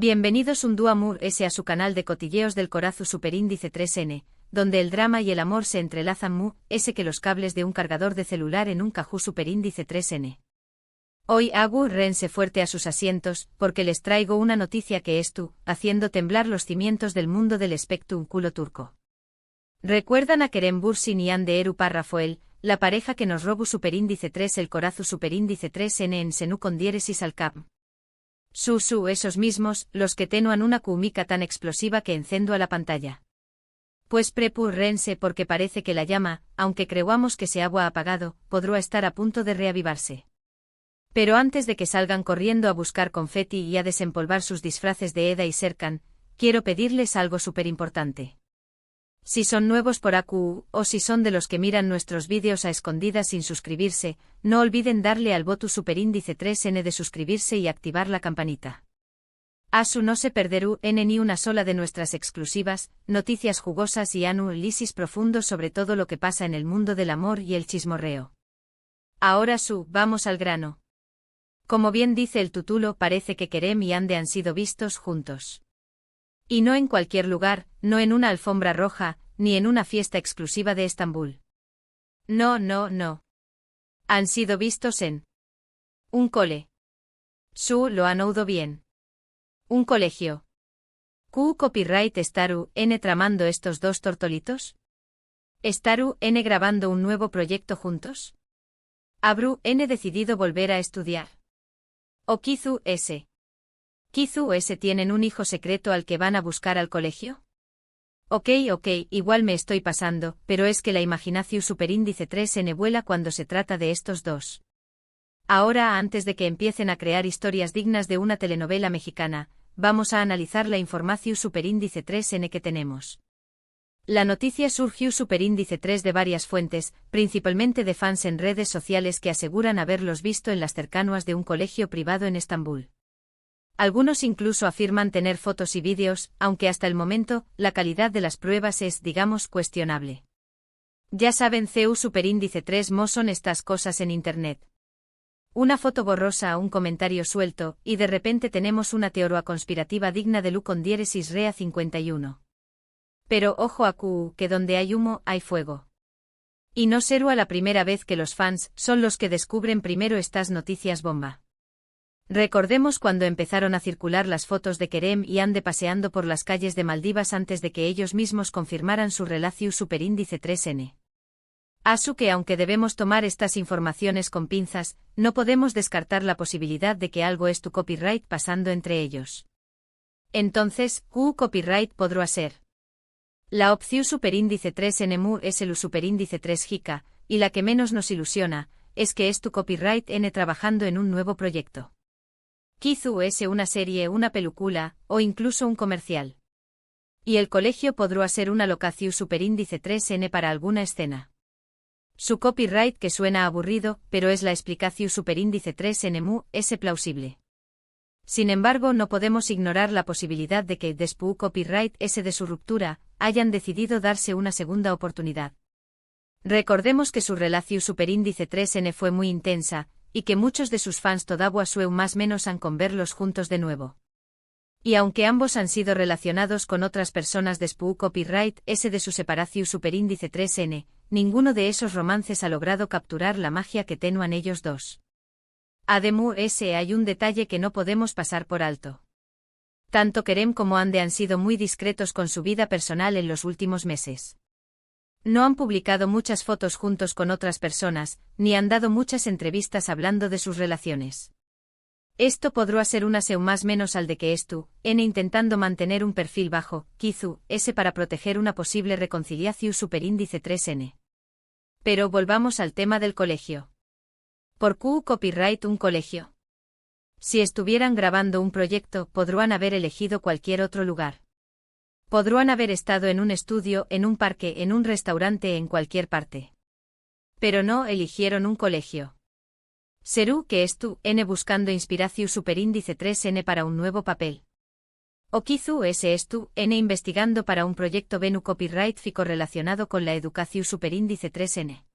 Bienvenidos un dúo Amur S a su canal de cotilleos del Corazu Superíndice 3N, donde el drama y el amor se entrelazan mu, S que los cables de un cargador de celular en un Caju Superíndice 3N. Hoy hago rense fuerte a sus asientos, porque les traigo una noticia que es tú, haciendo temblar los cimientos del mundo del espectrum culo turco. ¿Recuerdan a Kerem Bürsin y Hande Eru Rafael, la pareja que nos robó Superíndice 3 el Corazu Superíndice 3N en Senú con diéresis al cap? Esos mismos, los que tenuan una cumica tan explosiva que encendo a la pantalla. Pues prepúrrense porque parece que la llama, aunque creamos que se ha apagado, podrá estar a punto de reavivarse. Pero antes de que salgan corriendo a buscar confeti y a desempolvar sus disfraces de Eda y Serkan, quiero pedirles algo súper importante. Si son nuevos por AQ, o si son de los que miran nuestros vídeos a escondidas sin suscribirse, no olviden darle al botu Superíndice 3N de suscribirse y activar la campanita. Asu no se perderú ni una sola de nuestras exclusivas, noticias jugosas y análisis profundos sobre todo lo que pasa en el mundo del amor y el chismorreo. Ahora vamos al grano. Como bien dice el título, parece que Kerem y Hande han sido vistos juntos. Y no en cualquier lugar, no en una alfombra roja, ni en una fiesta exclusiva de Estambul. No. Han sido vistos en un cole. Lo han oído bien. Un colegio. ¿Q copyright estaru tramando estos dos tortolitos? ¿Estaru grabando un nuevo proyecto juntos? ¿Habru decidido volver a estudiar? ¿O Kizu S? ¿Kizu S tienen un hijo secreto al que van a buscar al colegio? Ok, igual me estoy pasando, pero es que la imaginación Superíndice 3N vuela cuando se trata de estos dos. Ahora, antes de que empiecen a crear historias dignas de una telenovela mexicana, vamos a analizar la información Superíndice 3N que tenemos. La noticia surgió Superíndice 3 de varias fuentes, principalmente de fans en redes sociales que aseguran haberlos visto en las cercanías de un colegio privado en Estambul. Algunos incluso afirman tener fotos y vídeos, aunque hasta el momento, la calidad de las pruebas es, digamos, cuestionable. Ya saben CU Superíndice 3 mo son estas cosas en internet. Una foto borrosa o un comentario suelto, y de repente tenemos una teoría conspirativa digna de Lu con diéresis rea 51. Pero ojo a Q, que donde hay humo, hay fuego. Y no será la primera vez que los fans son los que descubren primero estas noticias bomba. Recordemos cuando empezaron a circular las fotos de Kerem y Hande paseando por las calles de Maldivas antes de que ellos mismos confirmaran su relación Superíndice 3N. Asu que aunque debemos tomar estas informaciones con pinzas, no podemos descartar la posibilidad de que algo es tu copyright pasando entre ellos. Entonces, ¿Q copyright podrá ser? La opción Superíndice 3N mu es el Superíndice 3 Jica, y la que menos nos ilusiona, es que es tu copyright N trabajando en un nuevo proyecto. Kizu es una serie, una película, o incluso un comercial. Y el colegio podrá ser una locación Superíndice 3N para alguna escena. Su copyright que suena aburrido, pero es la explicación Superíndice 3N mu, es plausible. Sin embargo, no podemos ignorar la posibilidad de que, después copyright S de su ruptura, hayan decidido darse una segunda oportunidad. Recordemos que su relación Superíndice 3N fue muy intensa, y que muchos de sus fans todavía sueu más menos han con verlos juntos de nuevo. Y aunque ambos han sido relacionados con otras personas después copyright S de su separación Superíndice 3N, ninguno de esos romances ha logrado capturar la magia que tenuan ellos dos. Además hay un detalle que no podemos pasar por alto. Tanto Kerem como Hande han sido muy discretos con su vida personal en los últimos meses. No han publicado muchas fotos juntos con otras personas, ni han dado muchas entrevistas hablando de sus relaciones. Esto podrá ser una seu más menos al de que estu, intentando mantener un perfil bajo, Kizu, S para proteger una posible reconciliación Superíndice 3N. Pero volvamos al tema del colegio. ¿Por Q copyright un colegio? Si estuvieran grabando un proyecto, podrían haber elegido cualquier otro lugar. Podrían haber estado en un estudio, en un parque, en un restaurante, en cualquier parte. Pero no eligieron un colegio. ¿Serú que estu buscando inspiración Superíndice 3N para un nuevo papel? ¿O Kizu estu investigando para un proyecto Venu copyright fico relacionado con la educación Superíndice 3N?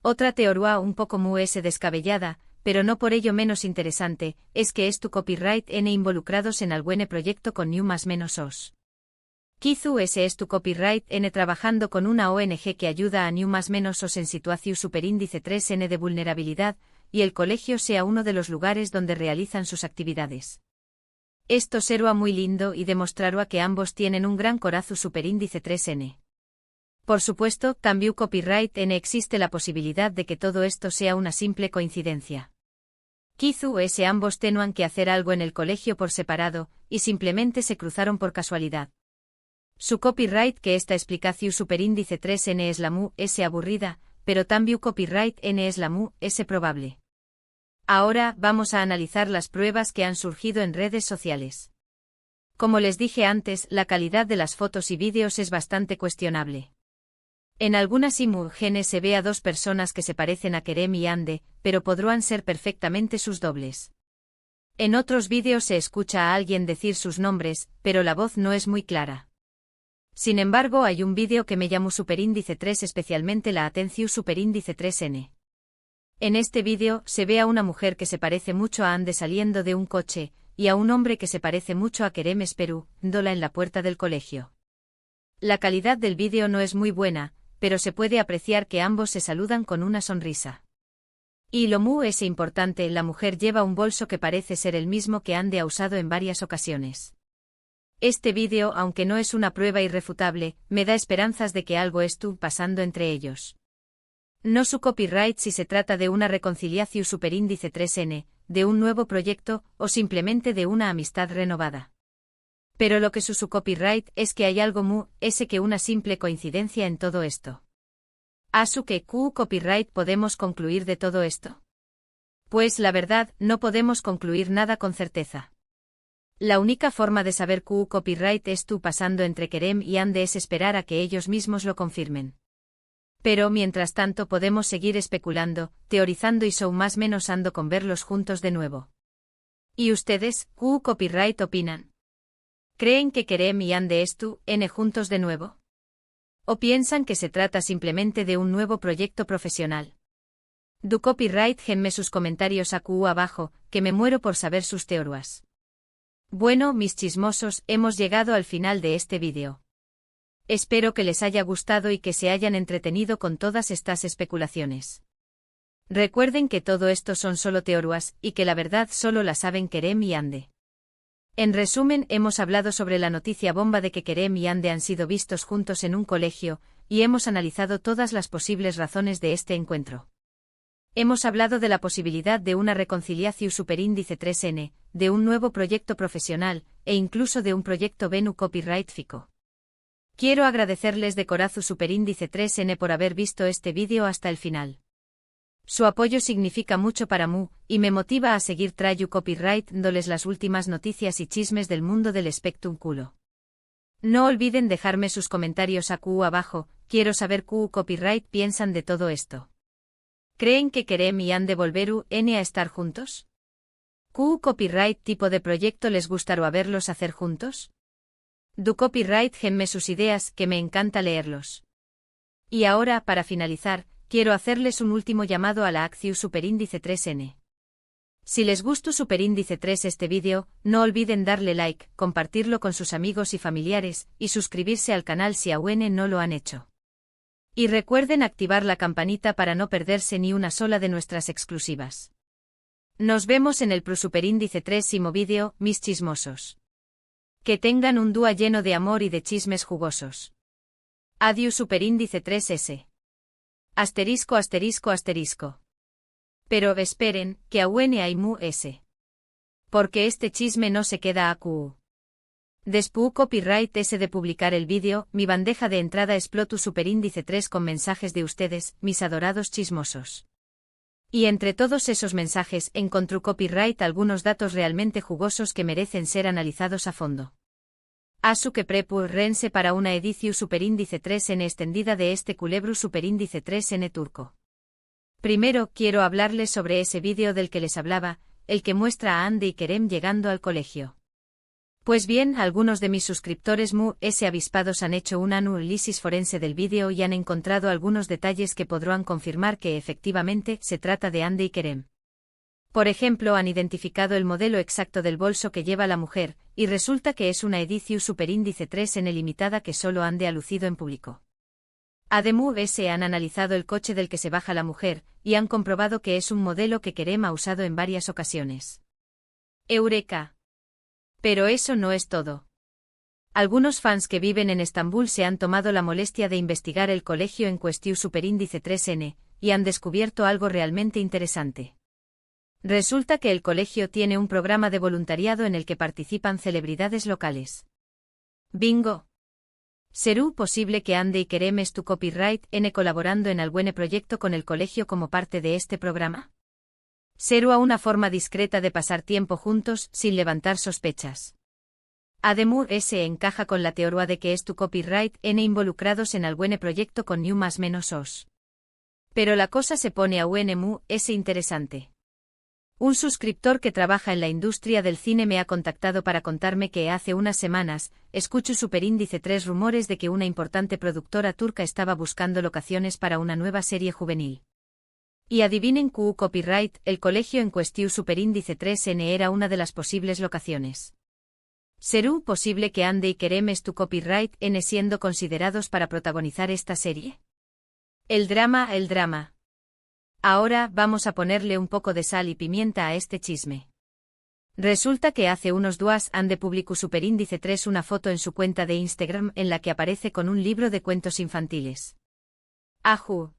Otra teoría un poco descabellada, pero no por ello menos interesante, es que es tu copyright N involucrados en algún proyecto con New más menos os. Kizu ese es tu copyright N trabajando con una ONG que ayuda a New más menos os en situación superíndice 3N de vulnerabilidad, y el colegio sea uno de los lugares donde realizan sus actividades. Esto será muy lindo y demostrará que ambos tienen un gran corazón superíndice 3N. Por supuesto, también copyright N existe la posibilidad de que todo esto sea una simple coincidencia. Kizu ese ambos tenían que hacer algo en el colegio por separado, y simplemente se cruzaron por casualidad. Su copyright que esta explicación superíndice 3N es la mu S aburrida, pero también copyright N es la mu S probable. Ahora vamos a analizar las pruebas que han surgido en redes sociales. Como les dije antes, la calidad de las fotos y vídeos es bastante cuestionable. En algunas imágenes se ve a dos personas que se parecen a Kerem y Ande, pero podrán ser perfectamente sus dobles. En otros vídeos se escucha a alguien decir sus nombres, pero la voz no es muy clara. Sin embargo, hay un vídeo que me llamó superíndice 3 especialmente la atención superíndice 3N. En este vídeo se ve a una mujer que se parece mucho a Ande saliendo de un coche, y a un hombre que se parece mucho a Kerem esperándola en la puerta del colegio. La calidad del vídeo no es muy buena, pero se puede apreciar que ambos se saludan con una sonrisa. Y lo mu es importante, la mujer lleva un bolso que parece ser el mismo que Ande ha usado en varias ocasiones. Este vídeo, aunque no es una prueba irrefutable, me da esperanzas de que algo estuvo pasando entre ellos. No su copyright si se trata de una reconciliación superíndice 3N, de un nuevo proyecto, o simplemente de una amistad renovada. Pero lo que su copyright es que hay algo mu, ese que una simple coincidencia en todo esto. ¿A su que copyright podemos concluir de todo esto? Pues la verdad, no podemos concluir nada con certeza. La única forma de saber copyright es tú pasando entre Kerem y Ande es esperar a que ellos mismos lo confirmen. Pero mientras tanto podemos seguir especulando, teorizando y más menos ando con verlos juntos de nuevo. ¿Y ustedes, copyright opinan? ¿Creen que Kerem y Ande N juntos de nuevo? ¿O piensan que se trata simplemente de un nuevo proyecto profesional? Du copyright genme sus comentarios abajo, que me muero por saber sus teorías. Bueno, mis chismosos, hemos llegado al final de este vídeo. Espero que les haya gustado y que se hayan entretenido con todas estas especulaciones. Recuerden que todo esto son solo teorías, y que la verdad solo la saben Kerem y Ande. En resumen, hemos hablado sobre la noticia bomba de que Kerem y Ande han sido vistos juntos en un colegio, y hemos analizado todas las posibles razones de este encuentro. Hemos hablado de la posibilidad de una reconciliación superíndice 3N, de un nuevo proyecto profesional, e incluso de un proyecto Venu copyright fico. Quiero agradecerles de corazón superíndice 3N por haber visto este vídeo hasta el final. Su apoyo significa mucho para mu, y me motiva a seguir trayendo copyright dándoles las últimas noticias y chismes del mundo del espectáculo. No olviden dejarme sus comentarios abajo, quiero saber copyright piensan de todo esto. ¿Creen que Kerem y Ande volveru a estar juntos? ¿Copyright tipo de proyecto les gustaría verlos hacer juntos? Du copyright genme sus ideas, que me encanta leerlos. Y ahora, para finalizar, quiero hacerles un último llamado a la acción superíndice 3N. Si les gustó superíndice 3 este vídeo, no olviden darle like, compartirlo con sus amigos y familiares, y suscribirse al canal si aún no lo han hecho. Y recuerden activar la campanita para no perderse ni una sola de nuestras exclusivas. Nos vemos en el superíndice 3º vídeo, mis chismosos. Que tengan un día lleno de amor y de chismes jugosos. Adiós superíndice 3S. Asterisco asterisco asterisco. Pero esperen, que aún hay mu s. Porque este chisme no se queda acu. Después copyright S de publicar el vídeo, mi bandeja de entrada explotó superíndice 3 con mensajes de ustedes, mis adorados chismosos. Y entre todos esos mensajes encontró copyright algunos datos realmente jugosos que merecen ser analizados a fondo. Asu que prepúrense para una edición superíndice 3N extendida de este culebro superíndice 3N turco. Primero quiero hablarles sobre ese vídeo del que les hablaba, el que muestra a Ande y Kerem llegando al colegio. Pues bien, algunos de mis suscriptores mu s avispados han hecho un análisis forense del vídeo y han encontrado algunos detalles que podrán confirmar que efectivamente se trata de Ande y Kerem. Por ejemplo, han identificado el modelo exacto del bolso que lleva la mujer, y resulta que es una Ediciu superíndice 3N limitada que solo Ande ha lucido en público. Además, han analizado el coche del que se baja la mujer, y han comprobado que es un modelo que Kerem ha usado en varias ocasiones. ¡Eureka! Pero eso no es todo. Algunos fans que viven en Estambul se han tomado la molestia de investigar el colegio en cuestión superíndice 3N, y han descubierto algo realmente interesante. Resulta que el colegio tiene un programa de voluntariado en el que participan celebridades locales. ¡Bingo! ¿Será posible que Ande y Kerem tu copyright N colaborando en algún proyecto con el colegio como parte de este programa? ¿Será una forma discreta de pasar tiempo juntos sin levantar sospechas? Además, encaja con la teoría de que es tu copyright N involucrados en algún proyecto con New más menos os. Pero la cosa se pone aún interesante. Un suscriptor que trabaja en la industria del cine me ha contactado para contarme que hace unas semanas, escucho superíndice 3 rumores de que una importante productora turca estaba buscando locaciones para una nueva serie juvenil. Y adivinen Q copyright, el colegio en cuestión superíndice 3N era una de las posibles locaciones. ¿Será posible que Ande y Kerem tu copyright N siendo considerados para protagonizar esta serie? El drama. Ahora vamos a ponerle un poco de sal y pimienta a este chisme. Resulta que hace unos días Ande publicó superíndice 3 una foto en su cuenta de Instagram en la que aparece con un libro de cuentos infantiles. Ajú.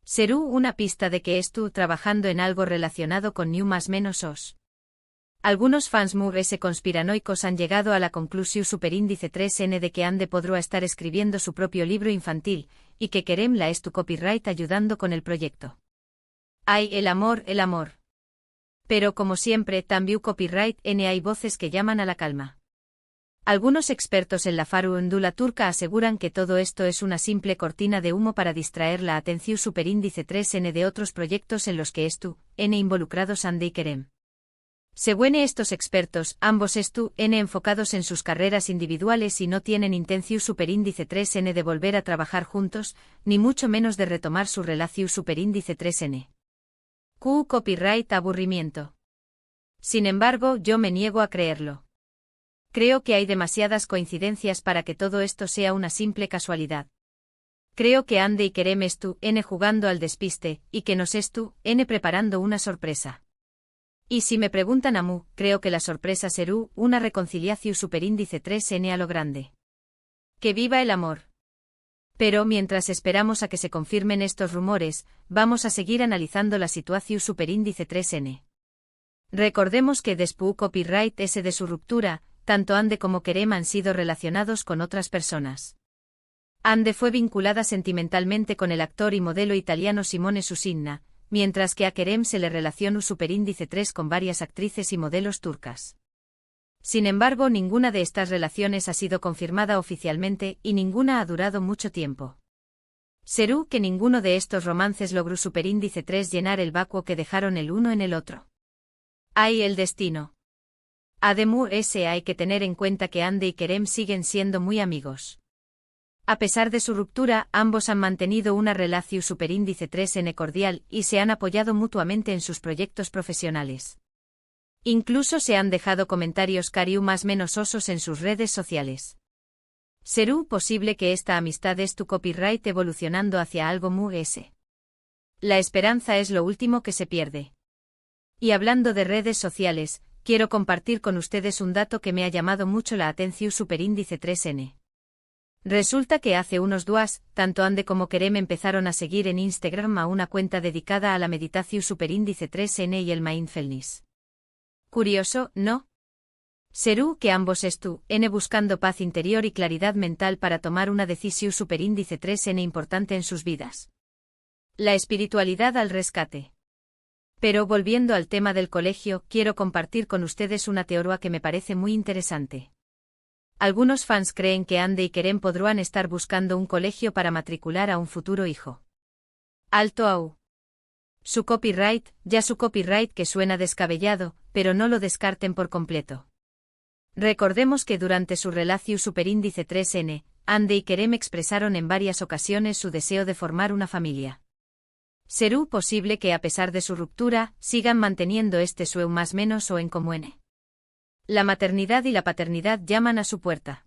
¿Será una pista de que estuvo trabajando en algo relacionado con New más menos os? Algunos fans conspiranoicos han llegado a la conclusión superíndice 3N de que Ande podrá estar escribiendo su propio libro infantil, y que Kerem la es tu copyright ayudando con el proyecto. ¡Ay, el amor! Pero como siempre, también copyright N hay voces que llaman a la calma. Algunos expertos en la farándula turca aseguran que todo esto es una simple cortina de humo para distraer la atención superíndice 3N de otros proyectos en los que N involucrados Ande y Kerem. Según estos expertos, ambos N enfocados en sus carreras individuales y no tienen intención superíndice 3N de volver a trabajar juntos, ni mucho menos de retomar su relación superíndice 3N. Q copyright aburrimiento. Sin embargo, yo me niego a creerlo. Creo que hay demasiadas coincidencias para que todo esto sea una simple casualidad. Creo que Ande y Kerem N jugando al despiste, y que nos N preparando una sorpresa. Y si me preguntan a mí, creo que la sorpresa será una reconciliación superíndice 3N a lo grande. ¡Que viva el amor! Pero mientras esperamos a que se confirmen estos rumores, vamos a seguir analizando la situación superíndice 3N. Recordemos que después copyright de su ruptura, tanto Ande como Kerem han sido relacionados con otras personas. Ande fue vinculada sentimentalmente con el actor y modelo italiano Simone Susinna, mientras que a Kerem se le relaciona superíndice 3 con varias actrices y modelos turcas. Sin embargo, ninguna de estas relaciones ha sido confirmada oficialmente y ninguna ha durado mucho tiempo. ¿Será que ninguno de estos romances logró superíndice 3 llenar el vacuo que dejaron el uno en el otro? ¡Ay, el destino! Además, hay que tener en cuenta que Ande y Kerem siguen siendo muy amigos. A pesar de su ruptura, ambos han mantenido una relación superíndice 3N cordial y se han apoyado mutuamente en sus proyectos profesionales. Incluso se han dejado comentarios cariu más menos osos en sus redes sociales. ¿Será posible que esta amistad es tu copyright evolucionando hacia algo muy La esperanza es lo último que se pierde. Y hablando de redes sociales, quiero compartir con ustedes un dato que me ha llamado mucho la atención superíndice 3N. Resulta que hace unos días, tanto Ande como Kerem empezaron a seguir en Instagram a una cuenta dedicada a la meditación superíndice 3N y el mindfulness. Curioso, ¿no? ¿Será que ambos N buscando paz interior y claridad mental para tomar una decisión superíndice 3N importante en sus vidas? La espiritualidad al rescate. Pero volviendo al tema del colegio, quiero compartir con ustedes una teoría que me parece muy interesante. Algunos fans creen que Ande y Kerem podrán estar buscando un colegio para matricular a un futuro hijo. Alto au. Su copyright que suena descabellado, pero no lo descarten por completo. Recordemos que durante su relación superíndice 3N, Ande y Kerem expresaron en varias ocasiones su deseo de formar una familia. ¿Serú posible que a pesar de su ruptura, sigan manteniendo este sueu más menos o en común? La maternidad y la paternidad llaman a su puerta.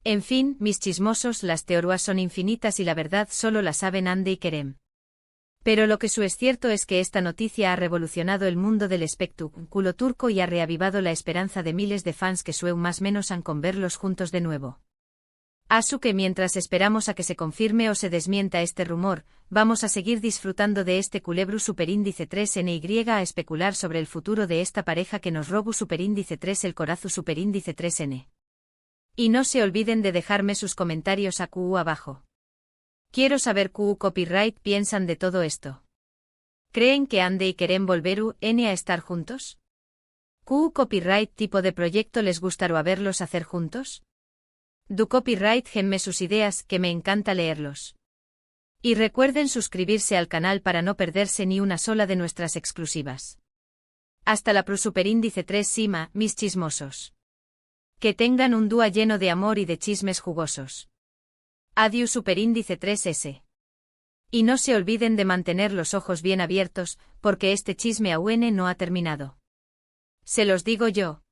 En fin, mis chismosos, las teorías son infinitas y la verdad solo la saben Ande y Kerem. Pero lo que es cierto es que esta noticia ha revolucionado el mundo del espectáculo turco y ha reavivado la esperanza de miles de fans que sueu más menos han con verlos juntos de nuevo. Asu que mientras esperamos a que se confirme o se desmienta este rumor, vamos a seguir disfrutando de este culebru superíndice 3NY a especular sobre el futuro de esta pareja que nos robu superíndice 3 el corazu superíndice 3N. Y no se olviden de dejarme sus comentarios a QU abajo. Quiero saber QU Copyright piensan de todo esto. ¿Creen que Ande y Kerem volveru N a estar juntos? ¿QU Copyright tipo de proyecto les gustaría verlos hacer juntos? Du Copyright genme sus ideas que me encanta leerlos. Y recuerden suscribirse al canal para no perderse ni una sola de nuestras exclusivas. Hasta la superíndice 3 Sima, mis chismosos. Que tengan un día lleno de amor y de chismes jugosos. Adiós superíndice 3S. Y no se olviden de mantener los ojos bien abiertos, porque este chisme aún no ha terminado. Se los digo yo.